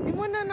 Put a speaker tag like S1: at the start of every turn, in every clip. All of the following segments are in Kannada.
S1: ನಿಮ್ಮನ್ನ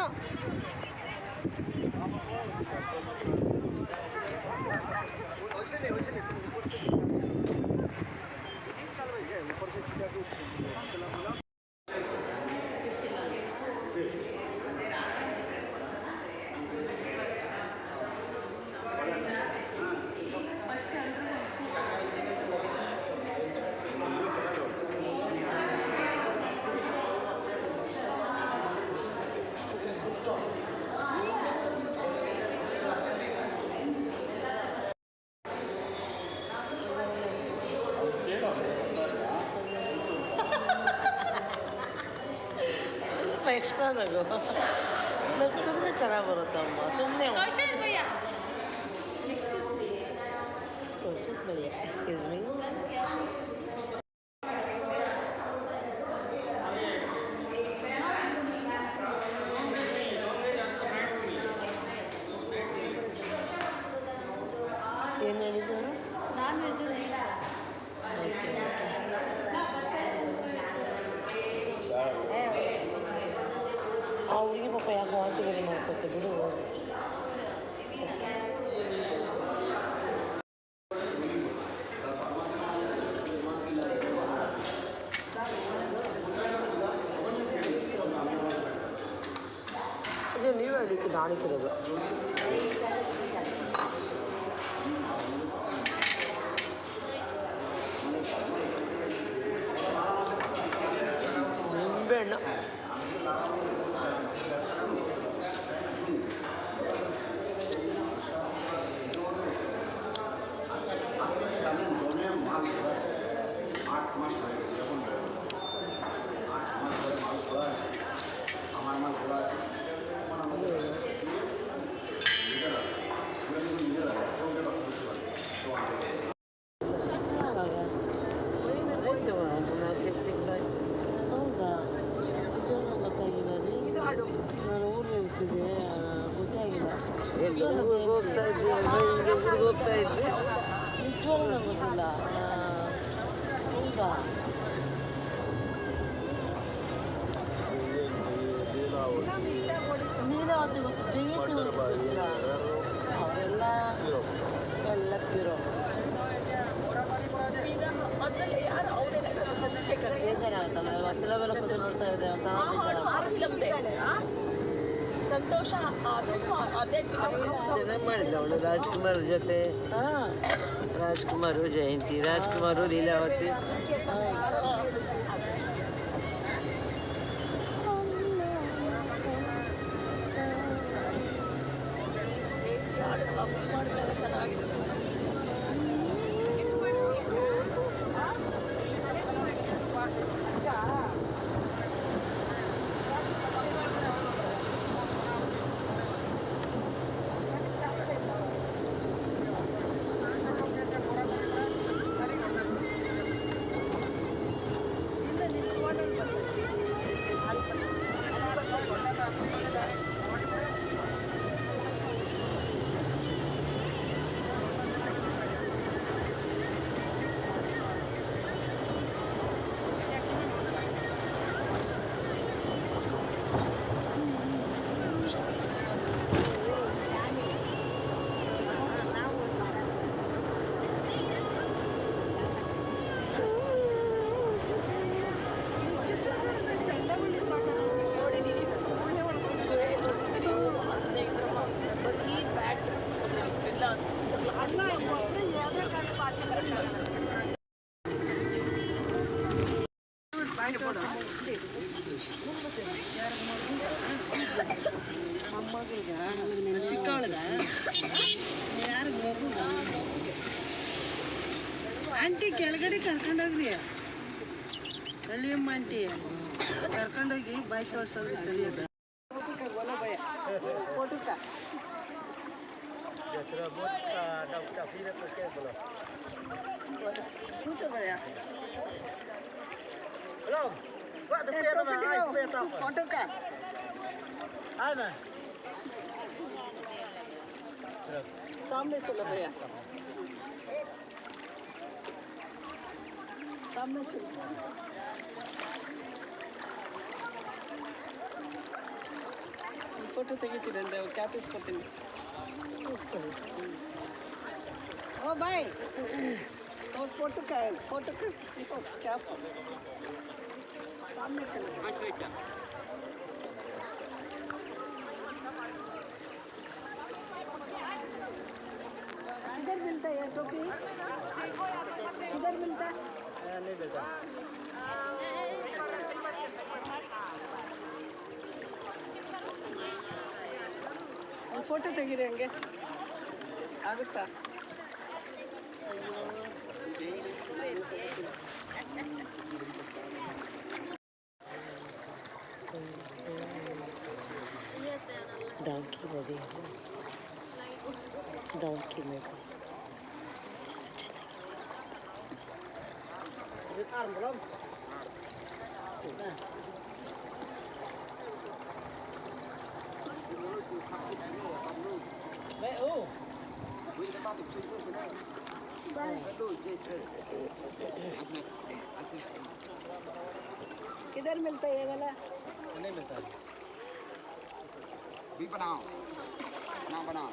S1: ಎಕ್ಸ್ಟ್ರಾ ನಗು ನಕ್ಕಿದ್ರೆ ಚೆನ್ನಾಗಿ ಬರುತ್ತಮ್ಮ ಸುಮ್ಮನೆ ಎಕ್ಸ್ಕ್ಯೂಸ್ ಮೀ ಏನು ಹೇಳಿದ್ರು ನಾನ್ ವೆಜ್ ಆ ಹುಡುಗಿ ಪಾಪ ಯಾಕೆ ವಾಂತಿ ಬೇರೆ ಮಾಡ್ಕೊತ್ತೆ ಬಿಡು ಇದು ನೀವೇ ಅದಕ್ಕೆ ನಾಣಿಕಿರೋದು ನಿಂಬೆಹಣ್ಣು ಹೌದಾ ಗೊತ್ತಾಗಿಲ್ಲ ರೀ ನಾನು ಊರಿಗೆ ಇರ್ತಿದ್ದೆ ಗೊತ್ತಾಗಿಲ್ಲ ಹೋಗ್ತಾ ಇದ್ದೆ ಹೋಗ್ತಾ ಇದ್ದೆ ನಿಜವಾಗ್ಲೂ ನಂಗೆ ಗೊತ್ತಿಲ್ಲ ಹೌದಾ ನೀಲಾವತಿ ಗೊತ್ತು ಜಯಂತಿ ಗೊತ್ತಿಲ್ಲ ಅವೆಲ್ಲ ಎಲ್ಲ ತಿರೋ ಬೇಜಾರಾಗುತ್ತಲ್ಲ ಇವಾಗ ಫಿಲಮೆಲ್ಲ ಕೂತು ನೋಡ್ತಾ ಇದೆ
S2: ಸಂತೋಷ ಅದೇ
S1: ಚೆನ್ನಾಗಿ ಮಾಡಿದ್ಲು ಅವಳು ರಾಜ್ಕುಮಾರ್ ಜೊತೆ ರಾಜ್ಕುಮಾರು ಜಯಂತಿ ರಾಜ್ಕುಮಾರು ಲೀಲಾವತಿ
S2: ಚೆನ್ನಾಗಿದೆ
S1: ಚಿಕ್ಕವಳಗ ಯಾರು ಮಗು ಆಂಟಿ ಕೆಳಗಡೆ ಕರ್ಕೊಂಡೋಗ್ರಿ ಹಳ್ಳಿಯಮ್ಮ ಆಂಟಿ ಕರ್ಕೊಂಡೋಗಿ ಬಾಯಿ ತೋರ್ಸೋದ್ರಿ ಸರಿ ಅದ फोटो का हाँ ना सामने चलो भैया सामने चलो
S3: ಫೋಟೋ ತೆಗಿತೀನಿ ಅಂದರೆ ಕ್ಯಾಪ್ ಇಸ್ಕೊತೀನಿ.
S1: ಇಸ್ಕೊಳ್ಳಿ.
S3: ಓ ಬಾಯ್ ಫೋಟೋ ಕ್ಯಾಪ್ सामने चलो. किधर मिलता है टोपी? किधर मिलता है?
S4: नहीं बेटा.
S3: ಒಂದು ಫೋಟೋ ತೆಗೀರಿ ಹಂಗೆ ಆಗುತ್ತಾ?
S1: ಡಾಂಕಿ ನದಿ, ಡಾಂಕಿ ನದಿ
S3: किधर मिलता है ये वाला?
S4: नहीं मिलता.
S5: भी बनाओ ना बनाओ.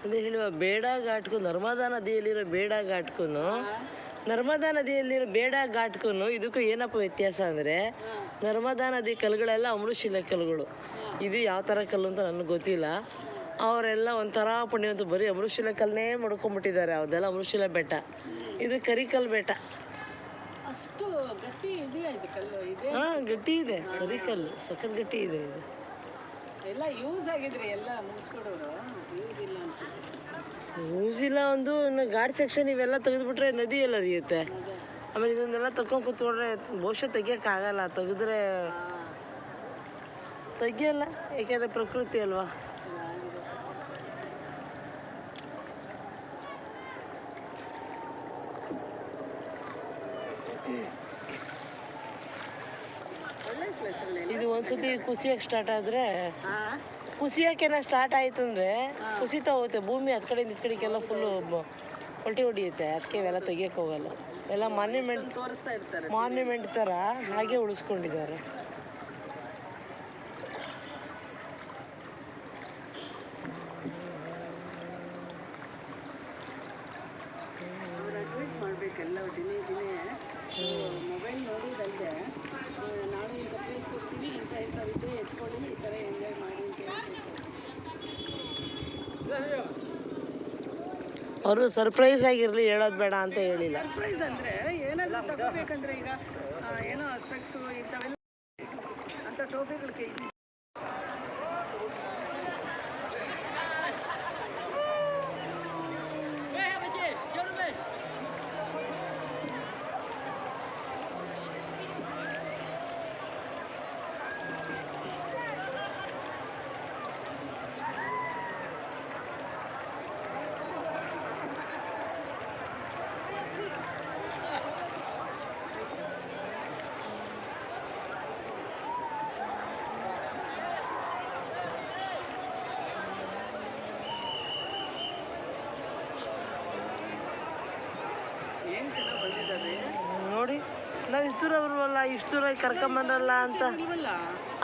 S1: ಅದೇ ಹೇಳುವ ಬೇಡ ಘಾಟ್ಗೂ ನರ್ಮದಾ ನದಿಯಲ್ಲಿರೋ ಬೇಡ ಘಾಟ್ಗೂ ನರ್ಮದಾ ನದಿಯಲ್ಲಿರೋ ಬೇಡ ಘಾಟ್ಗೂ ಇದಕ್ಕೂ ಏನಪ್ಪ ವ್ಯತ್ಯಾಸ ಅಂದರೆ ನರ್ಮದಾ ನದಿ ಕಲ್ಲುಗಳೆಲ್ಲ ಅಮೃತಶಿಲೆ ಕಲ್ಲುಗಳು. ಇದು ಯಾವ ಥರ ಕಲ್ಲು ಅಂತ ನನಗೆ ಗೊತ್ತಿಲ್ಲ. ಅವರೆಲ್ಲ ಒಂಥರ ಪುಣ್ಯವಂತ ಬರೀ ಅಮೃತಶಿಲೆ ಕಲ್ಲನ್ನೇ ಮಾಡ್ಕೊಂಬಿಟ್ಟಿದ್ದಾರೆ. ಅದೆಲ್ಲ ಅಮೃತಶಿಲೆ ಬೆಟ್ಟ, ಇದು ಕರಿಕಲ್ಲು ಬೆಟ್ಟ.
S3: ಅಷ್ಟು ಗಟ್ಟಿ ಇದೆಯಾ ಇದು ಕಲ್ಲು? ಇದೆ.
S1: ಹಾಂ, ಗಟ್ಟಿ ಇದೆ, ಕರಿಕಲ್ಲು ಸಖತ್ ಗಟ್ಟಿ ಇದೆ ಇದು.
S3: ಎಲ್ಲ ಯೂಸ್ ಆಗಿದ್ರೆ ಎಲ್ಲ ಮುಗಿಸ್ಕೊಡೋರು, ಯೂಸ್ ಇಲ್ಲ ಅನ್ಸುತ್ತೆ.
S1: ಯೂಸ್ ಇಲ್ಲ. ಒಂದು ಇನ್ನು ಘಾಟ್ ಸೆಕ್ಷನ್ ಇವೆಲ್ಲ ತೆಗೆದುಬಿಟ್ರೆ ನದಿ ಎಲ್ಲ ಹರಿಯುತ್ತೆ. ಆಮೇಲೆ ಇದನ್ನೆಲ್ಲ ತಗೊಂಡು ಕೂತ್ಕೊಂಡ್ರೆ ಬಹುಶಃ ತೆಗಿಯೋಕ್ಕಾಗಲ್ಲ. ತೆಗೆದ್ರೆ ತೆಗಿಯಲ್ಲ, ಯಾಕೆಂದರೆ ಪ್ರಕೃತಿ ಅಲ್ವಾ.
S3: ಒಳ್ಳೆ ಪ್ಲೇಸ್ಗಳೇ.
S1: ಇದು ಒಂದ್ಸತಿ ಕುಸಿಯೋಕೆ ಸ್ಟಾರ್ಟ್ ಆದರೆ, ಕುಸಿಯೋಕೆಲ್ಲ ಸ್ಟಾರ್ಟ್ ಆಯಿತು ಅಂದರೆ ಕುಸಿತಾ ಹೋಗುತ್ತೆ ಭೂಮಿ. ಆ ಕಡೆಯಿಂದ ಈ ಕಡೆಗೆಲ್ಲ ಫುಲ್ಲು ಪಲ್ಟಿ ಹೊಡಿಯುತ್ತೆ. ಅದಕ್ಕೆ ಇವೆಲ್ಲ ತೆಗಿಯೋಕೆ ಹೋಗಲ್ಲ. ಎಲ್ಲ ಮಾನ್ಯುಮೆಂಟ್
S3: ತೋರಿಸ್ತಾ ಇರ್ತಾರೆ.
S1: ಮಾನ್ಯುಮೆಂಟ್ ಥರ ಹಾಗೆ ಉಳಿಸ್ಕೊಂಡಿದ್ದಾರೆ.
S3: ಅವ್ರು ಅಡ್ವೈಸ್ ಮಾಡಬೇಕೆಲ್ಲ ದಿನೇ ಮೊಬೈಲ್ ನೋಡೋದಲ್ಲದೆ ನಾಳೆ ಇಂಥ ಪ್ಲೇಸ್ಗೆ ಹೋಗ್ತೀವಿ, ಇಂಥವಿದ್ರೆ ಎತ್ಕೊಳ್ಳಿ, ಈ ಥರ ಎಂಜಾಯ್ ಮಾಡಿ ಅಂತ ಹೇಳ್ಬೇಕು.
S1: ಅವರು ಸರ್ಪ್ರೈಸ್ ಆಗಿರಲಿ, ಹೇಳೋದು ಬೇಡ ಅಂತ ಹೇಳಿಲ್ಲ.
S3: ಸರ್ಪ್ರೈಸ್ ಅಂದರೆ ಏನಾದರೂ ತಗೋಬೇಕಂದ್ರೆ ಈಗ ಏನೋ ಸ್ಪೆಕ್ಸು ಇಂಥವೆಲ್ಲ ಅಂಥ ಟೋಪಿಗಳಿಗೆ ಇದು. ಏನು ಚೆನ್ನಾಗಿ ಬಂದಿದ್ದಾರೆ
S1: ನೋಡಿ, ನಾವು ಇಷ್ಟು ದೂರ ಬರುವಲ್ಲ, ಇಷ್ಟು ದೂರ ಕರ್ಕೊಂಬಂದ್ರಲ್ಲ ಅಂತ.
S3: ಇಲ್ವಲ್ಲ.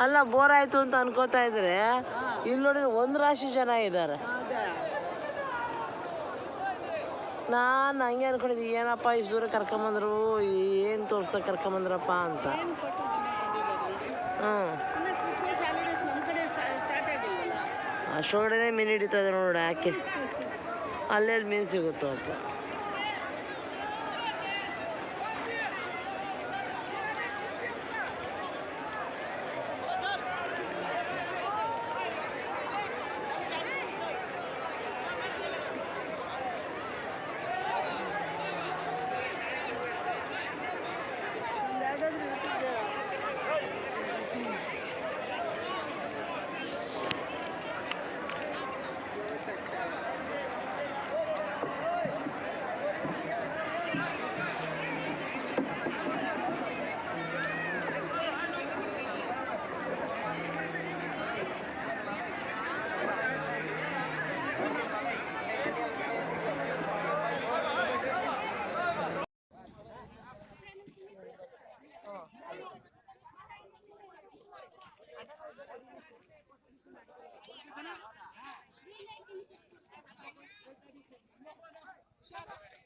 S1: ಅಲ್ಲ, ಬೋರ್ ಆಯಿತು ಅಂತ ಅನ್ಕೋತಾ ಇದ್ರೆ ಇಲ್ಲಿ ನೋಡಿದ್ರೆ ಒಂದು ರಾಶಿ ಜನ ಇದ್ದಾರೆ.
S3: ಅದೇ
S1: ನಾನು ಹಂಗೆ ಅನ್ಕೊಂಡಿದ್ದೆ, ಏನಪ್ಪ ಇಷ್ಟು ದೂರ ಕರ್ಕೊಂಬಂದ್ರು, ಏನು ತೋರ್ಸೋಕೆ ಕರ್ಕೊಂಬಂದ್ರಪ್ಪ ಅಂತ.
S3: ಏನು ಫೋಟೋ ಬಂದಿದ್ದಾರೆ.
S1: ಹ್ಞೂ,
S3: ಇನ್ನು ಕ್ರಿಸ್ಮಸ್ ಹಾಲಿಡೇಸ್ ನಮ್ಮ ಕಡೆ ಸ್ಟಾರ್ಟ್ ಆಗಿಲ್ವಲ್ಲ.
S1: ಅಷ್ಟೊಳಗಡೆ ಮೀನು ಹಿಡಿತದೆ ನೋಡಿ. ಯಾಕೆ ಅಲ್ಲೆಲ್ಲಿ ಮೀನು ಸಿಗುತ್ತೋ ಅಪ್ಪ.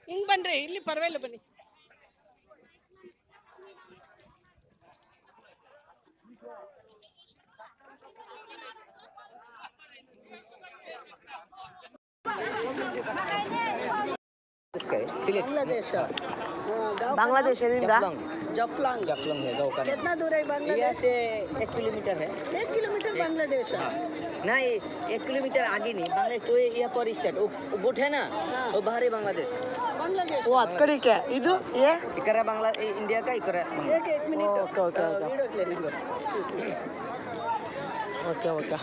S3: ಹಿಂಗೆ ಬನ್ರಿ, ಇಲ್ಲಿ ಪರವಾಗಿಲ್ಲ ಬನ್ನಿ. बांग्लादेश
S1: ಬಾಂಗ್ಲಾದೇಶದಿಂದ
S3: जफलांग
S4: जफलंग है गाँव का नाम।
S3: कितना दूर है
S4: यहाँ
S3: बांग्लादेश?
S4: से 1 किलोमीटर है।
S3: 1 किलोमीटर बांग्लादेश है।
S4: नहीं 1 किलोमीटर आगे नहीं, बांग्लादेश तो यहाँ पर स्टार्ट वो बोट है ना, वो बाहरी बांग्लादेश।
S3: बांग्लादेश
S1: ಓ ಹತ್ತು ಕಡೆಗೆ ಇದು ಏ
S4: इकरा बांग्ला इंडिया का इकरा बांग्ला।
S3: एक minute
S1: okay okay okay
S3: video
S1: okay okay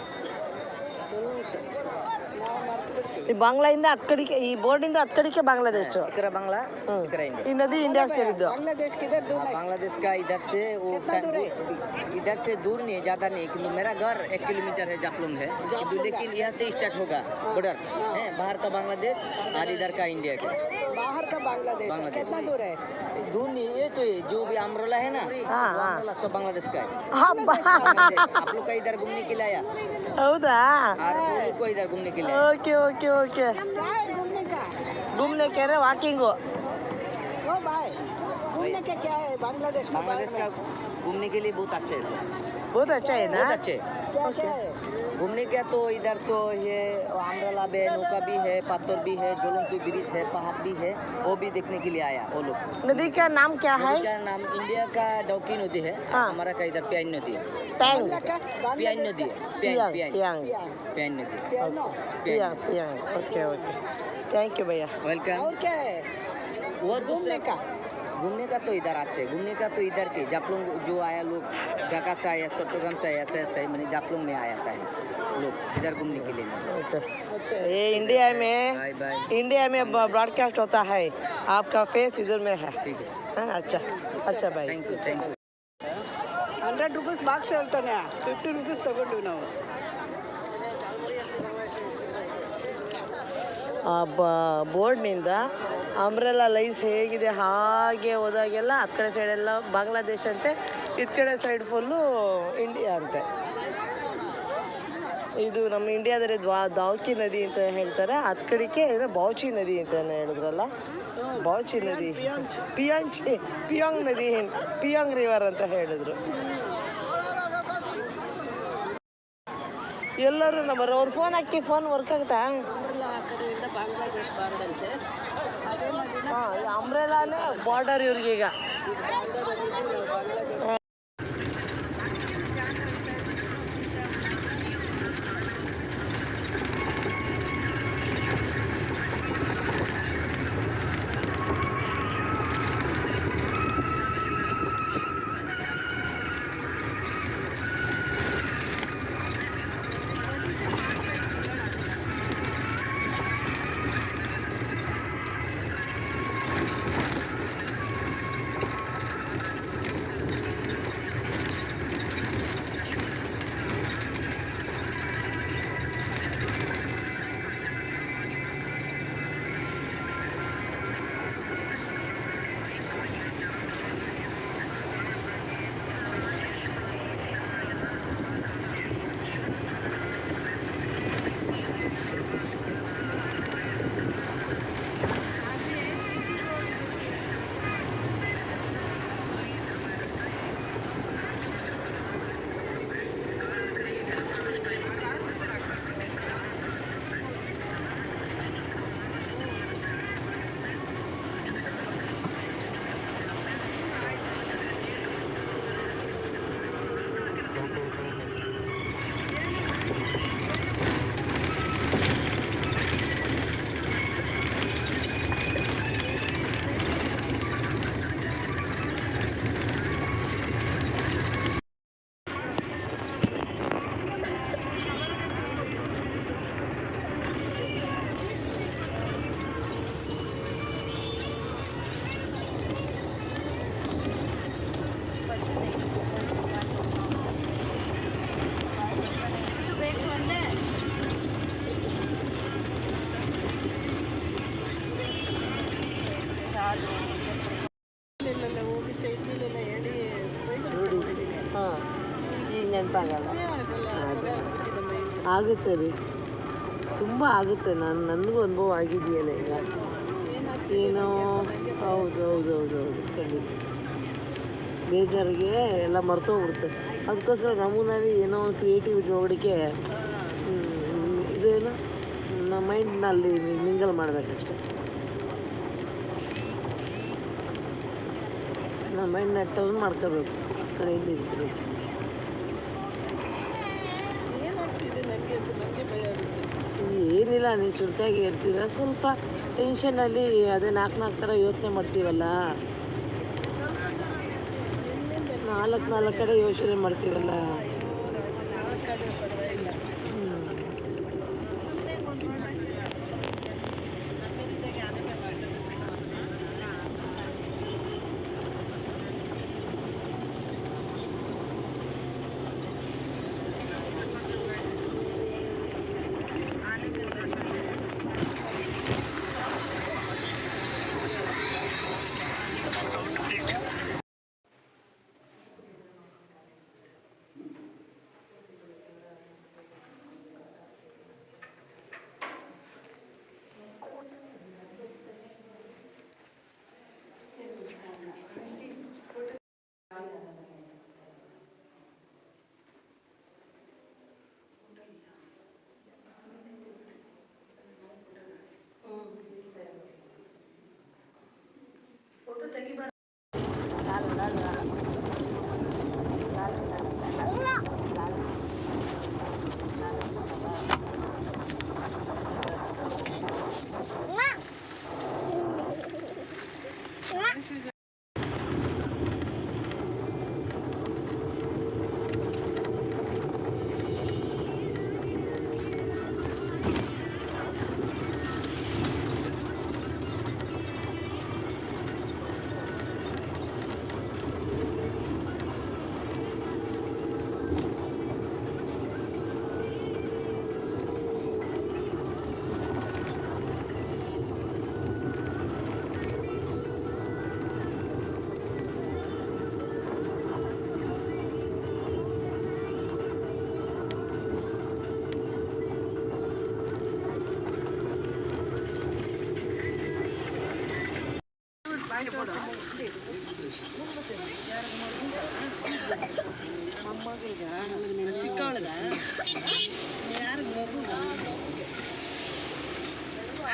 S1: ಈ ಬಾಂಗ್ಲಾದಿಂದ ಹತ್ತು ಕಡೆಗೆ ಈ ಬೋರ್ಡಿಂದ ಹತ್ತು ಕಡೆಗೆ ಬಾಂಗ್ಲಾದೇಶ
S4: इकरा बांग्ला इकरा इंडिया।
S1: ಈ ನದಿ ಇಂಡಿಯಾ ಸೇರಿದ್ದು
S3: बांग्लादेश किधर दूर है?
S4: बांग्लादेश का इधर से वो इधर से दूर नहीं है, ज़्यादा नहीं, किंतु मेरा घर 1 किलोमीटर है, जाफलंग है, किंतु लेकिन यहाँ से स्टार्ट होगा बॉर्डर है, बाहर का बांग्लादेश और इधर का इंडिया का।
S3: बाहर का बांग्लादेश है।
S4: बांग्लादेश।
S3: कितना दूर है?
S4: दूर नहीं, ये तो ये जो भी अमरोला है ना,
S1: हाँ,
S4: वो
S1: हाँ।
S4: अमरोला सब बांग्लादेश का है।
S1: ಹಬ್ಬ
S4: बांग्लादेश। आप लोग का इधर घूमने के लिए आया
S1: ಹೌದಾ
S4: और वो लोग को इधर घूमने के लिए आया।
S1: ಓಕೆ ಓಕೆ ಓಕೆ
S3: क्या है घूमने का?
S1: घूमने के रहे वाकिंगो
S3: ओ भाई, घूमने का क्या है बांग्लादेश में?
S4: बांग्लादेश का घूमने के लिए बहुत अच्छे है,
S1: बहुत अच्छा है ना
S4: बहुत अच्छे।
S3: क्या क्या है?
S4: घूमने का तो इधर तो ये अमरोला बे नौका भी है, पत्थर भी है, जोलंकी ब्रिज है, पहाड़ भी है, वो भी देखने के लिए आया वो लोग।
S1: नदी का नाम क्या है
S4: नदी का नाम इंडिया का डौकी नदी है,
S1: हाँ।
S4: हमारा का इधर प्यान नदी है,
S1: पैंग
S4: प्यान नदी है,
S1: पियांग
S4: प्यान
S1: पियांग
S4: प्यान नदी।
S3: पियानो।
S1: पियांग पियांग ओके ओके थैंक यू भैया
S4: वेलकम।
S3: और क्या है
S4: और
S3: घूमने का?
S4: घूमने का तो इधर अच्छे, घूमने का तो इधर के जाफलंग जो आया लोग ढाका से आया, चट्टग्राम से आया, ऐसे मैंने जाफलंग में आया था लोग इधर घूमने के लिए।
S3: अच्छा
S1: ये इंडिया में
S4: बाय बाय,
S1: इंडिया में ब्रॉडकास्ट होता है आपका फेस इधर में है
S4: ठीक है,
S1: हाँ, अच्छा अच्छा भाई
S4: thank you thank you.
S3: 100 rupees box ಹೇಳ್ತಾನೆ, 50 ರೂಪೀಸ್ ತಗೊಂಡು ನಾವು.
S1: ಆ ಬೋರ್ಡ್ನಿಂದ ಅಂಬ್ರೆಲಾ ಲೈನ್ಸ್ ಹೇಗಿದೆ ಹಾಗೆ ಹೋದಾಗೆಲ್ಲ ಹತ್ತು ಕಡೆ ಸೈಡೆಲ್ಲ ಬಾಂಗ್ಲಾದೇಶ ಅಂತೆ, ಇದು ಕಡೆ ಸೈಡ್ ಫುಲ್ಲು ಇಂಡಿಯಾ ಅಂತೆ. ಇದು ನಮ್ಮ ಇಂಡಿಯಾದಲ್ಲಿ ದಾವ್ಕಿ ನದಿ ಅಂತ ಹೇಳ್ತಾರೆ, ಹತ್ತು ಕಡೆಗೆ ಏನೋ ಬಾವ್ಚಿ ನದಿ ಅಂತ ಹೇಳಿದ್ರಲ್ಲ, ಬಾವ್ಚಿ ನದಿ ಪಿಯಾಂಗ್ ನದಿ ಪಿಯಾಂಗ್ ರಿವರ್ ಅಂತ ಹೇಳಿದ್ರು. ಎಲ್ಲರೂ ನಂಬರ್ ಅವ್ರ ಫೋನ್ ಹಾಕಿ ಫೋನ್ ವರ್ಕ್ ಆಗುತ್ತಾ?
S3: ಅಂಬ್ರೆಲಾ ಆ ಕಡೆಯಿಂದ ಬಾಂಗ್ಲಾದೇಶ್ ಬಾರ್ಡರ್ ಅಂತೆ. ಅದೇ ನದಿನ
S1: ಹಾಂ ಅಂಬ್ರೆಲಾನೇ ಬಾರ್ಡರ್ ಇವ್ರಿಗೀಗ. ಆಗುತ್ತೆ ರೀ, ತುಂಬ ಆಗುತ್ತೆ. ನನಗೂ ಅನುಭವ ಆಗಿದೆಯಲ್ಲ ಈಗ. ಏನೋ ಹೌದು ಹೌದು ಹೌದು ಹೌದು ಖಂಡಿತ ಬೇಜಾರಿಗೆ ಎಲ್ಲ ಮರ್ತೋಗ್ಬಿಡುತ್ತೆ. ಅದಕ್ಕೋಸ್ಕರ ನಮಗೂ ನಾವೇ ಏನೋ ಒಂದು ಕ್ರಿಯೇಟಿವಿಟಿ ಒಳಗಡೆ ಇದೇನು ನಮ್ಮ ಮೈಂಡ್ನಲ್ಲಿ ಮಿಂಗಲ್ ಮಾಡಬೇಕಷ್ಟೆ. ನಮ್ಮ ಮೈಂಡ್ನ ಟರ್ನ್ ಮಾಡ್ಕೋಬೇಕು ಕಡೆಯಿಂದ ಇದಕ್ಕೆ. ಏನಿಲ್ಲ, ನೀವು ಚುರುಕಾಗಿ ಇರ್ತೀರ, ಸ್ವಲ್ಪ ಟೆನ್ಷನಲ್ಲಿ ಅದೇ ನಾಲ್ಕು ಥರ ಯೋಚನೆ ಮಾಡ್ತೀವಲ್ಲ, ನಾಲ್ಕು ಕಡೆ ಯೋಚನೆ ಮಾಡ್ತೀವಲ್ಲ.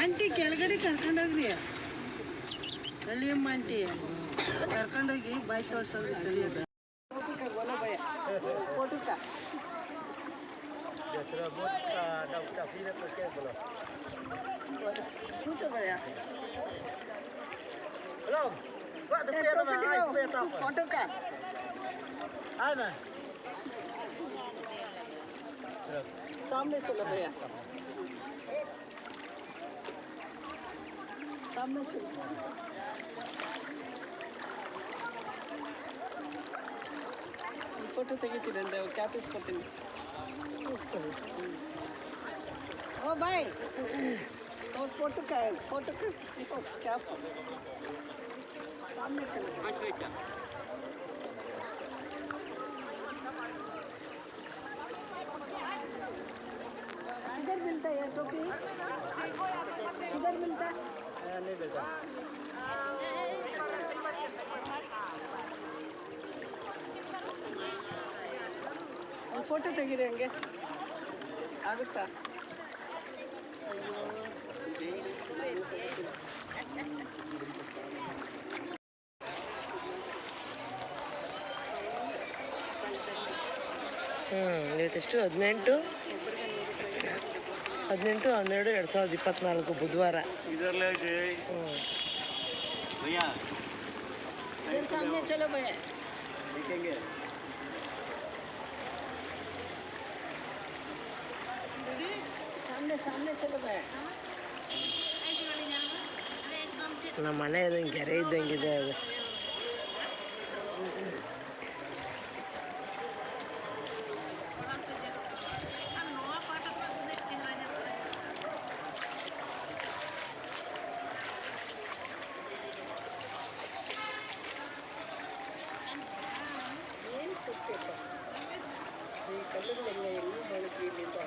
S3: ಆಂಟಿ ಕೆಳಗಡೆ ಕರ್ಕೊಂಡೋಗ್ರಿ, ಹಳ್ಳಿಯಮ್ಮ ಆಂಟಿ ಕರ್ಕೊಂಡೋಗಿ ಬಾಯಿ ತೋರ್ಸೋದ್ರಿ ಸರಿ ಅದ. फोटो का सामने चलो भैया, सामने चलो. ಫೋಟೋ ತೆಗಿತೀನಿ ಅಂದರೆ ಕ್ಯಾಪ್ ಇಸ್ಕೊತೀನಿ. ಓ ಬಾಯ್ फोटो का कैप सामने चलो. किधर मिलता है टोपी, किधर मिलता है? नहीं बेटा. ಫೋಟೋ ತೆಗೀರಿ, ಹಂಗೆ ಆಗುತ್ತಾ?
S1: ಇವತ್ತೆಷ್ಟು 18/12/2024 ಬುಧವಾರ.
S3: सामने चलो भैया. सामने चलो भैया.
S1: ನಮ್ಮ ಮನೆಯಲ್ಲಿ ಗೆರೆ ಇದ್ದಂಗಿದೆ ಅದು.
S3: ಏನು ಸೃಷ್ಟಿ ಈ ಕಲ್ಲುಗಳು ಎಲ್ಲೂ ಬೆಳಕು ಇಲ್ಲಿಂದ.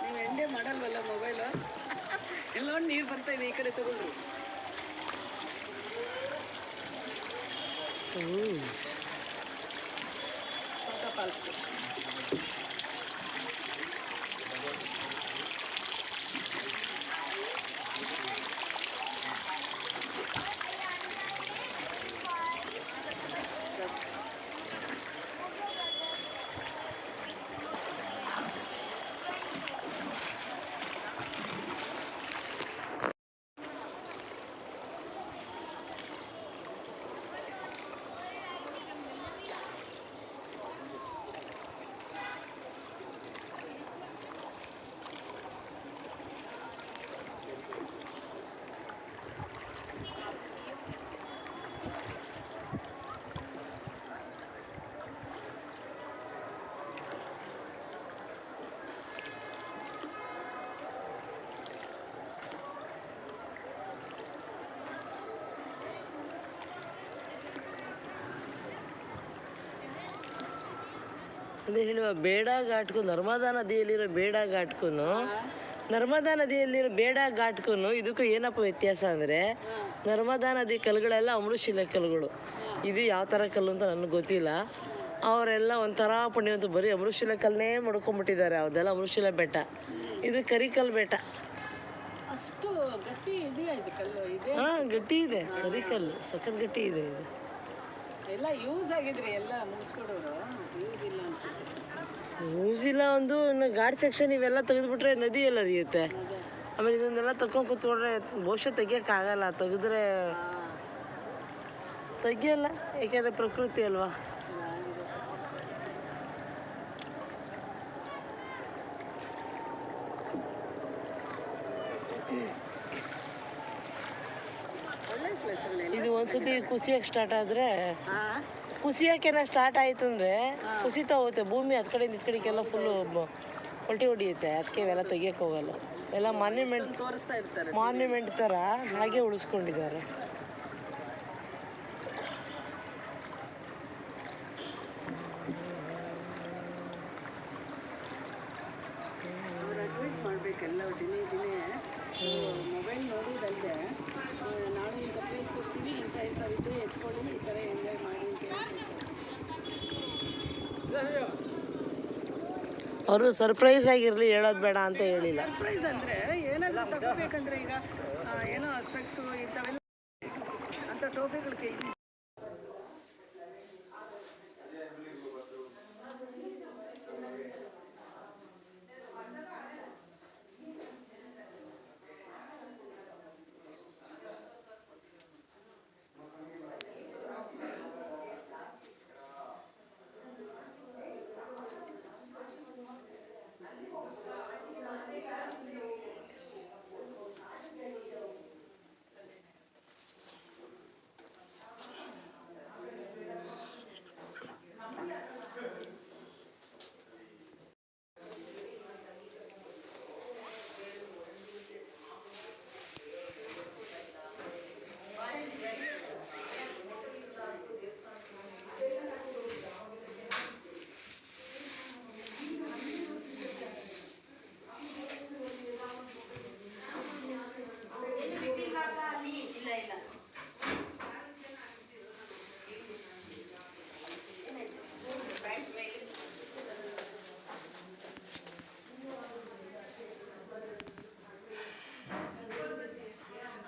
S3: ನೀವು ಎಂಡೇ ಮಾಡಲ್ವಲ್ಲ ಮೊಬೈಲು. ಎಲ್ಲೊಂದು ನೀರು ಬರ್ತಾ ಇದೆ, ಈ ಕಡೆ ತಗೊಳ್ರಿ. ಫಾಲ್ಸ್.
S1: ಅದೇ ಹೇಳುವ ಬೇಡಾ ಘಾಟ್ಗೂ ನರ್ಮದಾ ನದಿಯಲ್ಲಿರೋ ಬೇಡಾ ಘಾಟ್ಗೂ ನರ್ಮದಾ ನದಿಯಲ್ಲಿರೋ ಬೇಡಾ ಘಾಟ್ಗೂ ಇದಕ್ಕೂ ಏನಪ್ಪ ವ್ಯತ್ಯಾಸ ಅಂದರೆ, ನರ್ಮದಾ ನದಿ ಕಲ್ಲುಗಳೆಲ್ಲ ಅಮೃತಶಿಲೆ ಕಲ್ಲುಗಳು. ಇದು ಯಾವ ಥರ ಕಲ್ಲು ಅಂತ ನನಗೆ ಗೊತ್ತಿಲ್ಲ. ಅವರೆಲ್ಲ ಒಂಥರ ಪುಣ್ಯವಂತ ಬರೀ ಅಮೃತಶಿಲೆ ಕಲ್ಲನ್ನೇ ಮಾಡ್ಕೊಂಬಿಟ್ಟಿದ್ದಾರೆ. ಅದೆಲ್ಲ ಅಮೃತಶಿಲೆ ಬೆಟ್ಟ, ಇದು ಕರಿಕಲ್ಲು ಬೆಟ್ಟ.
S3: ಅಷ್ಟು ಗಟ್ಟಿ ಇದೆಯಾ ಇದು ಕಲ್ಲು? ಇದೆ.
S1: ಹಾಂ, ಗಟ್ಟಿ ಇದೆ, ಕರಿಕಲ್ಲು ಸಖತ್ ಗಟ್ಟಿ ಇದೆ ಇದು.
S3: ಎಲ್ಲ ಯೂಸ್ ಆಗಿದ್ರಿ, ಎಲ್ಲ ಮುಗಿಸ್ಕೊಡೋರು. ಯೂಸ್ ಇಲ್ಲ ಅನ್ಸುತ್ತೆ.
S1: ಯೂಸ್ ಇಲ್ಲ. ಒಂದು ಇನ್ನು ಘಾಟ್ ಸೆಕ್ಷನ್ ಇವೆಲ್ಲ ತೆಗೆದುಬಿಟ್ರೆ ನದಿ ಎಲ್ಲ ಹರಿಯುತ್ತೆ. ಆಮೇಲೆ ಇದನ್ನೆಲ್ಲ ತಗೊಂಡು ಕೂತ್ಕೊಂಡ್ರೆ ಬಹುಶಃ ತೆಗಿಯೋಕ್ಕಾಗಲ್ಲ. ತೆಗೆದ್ರೆ ತೆಗಿಯಲ್ಲ, ಏಕೆಂದರೆ ಪ್ರಕೃತಿ ಅಲ್ವಾ.
S3: ಒಳ್ಳೆ ಪ್ಲೇಸ್.
S1: ಇದು ಒಂದ್ಸತಿ ಕುಸಿಯೋಕೆ ಸ್ಟಾರ್ಟ್ ಆದರೆ, ಕುಸಿಯೋಕೆನ ಸ್ಟಾರ್ಟ್ ಆಯಿತು ಅಂದರೆ ಕುಸಿತಾ ಹೋಗುತ್ತೆ ಭೂಮಿ. ಹತ್ತು ಕಡೆಯಿಂದ ಇತ್ತು ಕಡೆಗೆಲ್ಲ ಫುಲ್ಲು ಪಲ್ಟಿ ಹೊಡಿಯುತ್ತೆ. ಅದಕ್ಕೆ ಇವೆಲ್ಲ ತೆಗಿಯೋಕೆ ಹೋಗಲ್ಲ. ಎಲ್ಲ ಮಾನ್ಯುಮೆಂಟ್
S3: ತೋರಿಸ್ತಾ ಇರ್ತಾರೆ.
S1: ಮಾನ್ಯುಮೆಂಟ್ ಥರ ಹಾಗೆ ಉಳಿಸ್ಕೊಂಡಿದ್ದಾರೆ.
S3: ಅವ್ರು ಅಡ್ವೈಸ್ ಮಾಡಬೇಕೆಲ್ಲ ದಿನೇ ಮೊಬೈಲ್ ನೋಡೋದಲ್ಲದೆ, ನಾಳೆ ಇಂಥ ಪ್ಲೇಸ್ ಕೊಡ್ತೀವಿ, ಇಂಥವಿದ್ರೆ ಎತ್ಕೊಳ್ಳಿ, ಈ ಥರ ಎಂಜಾಯ್ ಮಾಡಿ ಅಂತ ಹೇಳ್ಬೇಕು.
S1: ಅವರು ಸರ್ಪ್ರೈಸ್ ಆಗಿರಲಿ, ಹೇಳೋದು ಬೇಡ ಅಂತ ಹೇಳಿಲ್ಲ.
S3: ಸರ್ಪ್ರೈಸ್ ಅಂದರೆ ಏನಾದರೂ ತಗೋಬೇಕಂದ್ರೆ ಈಗ ಏನೋ ಸ್ಪೆಕ್ಸು ಇಂಥವೆಲ್ಲ ಅಂಥ ಟೋಪಿಗಳಿಗೆ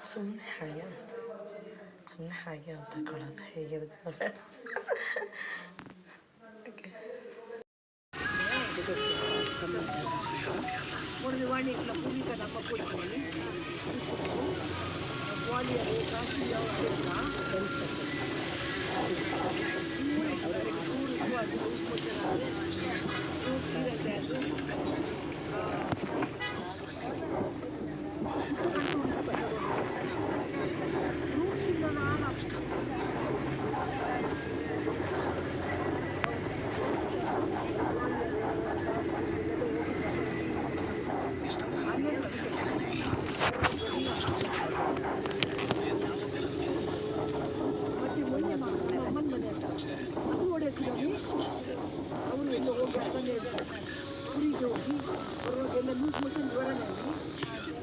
S1: ಸುಮ್ಮನೆ ಹಾಗೆ ಅಂತ ತಗೊಳ್ಳೋದು ಹೇಗಿರುತ್ತೆ.
S3: ವಾಣಿ ಇಟ್ಲ ಪೂರ್ವಿಕ ನಮ್ಮ ಕೊಡ್ತೀನಿ ವಾಣಿ ಅದು ಕಾಶಿ ಯಾವ लूज मोशन ज्वराने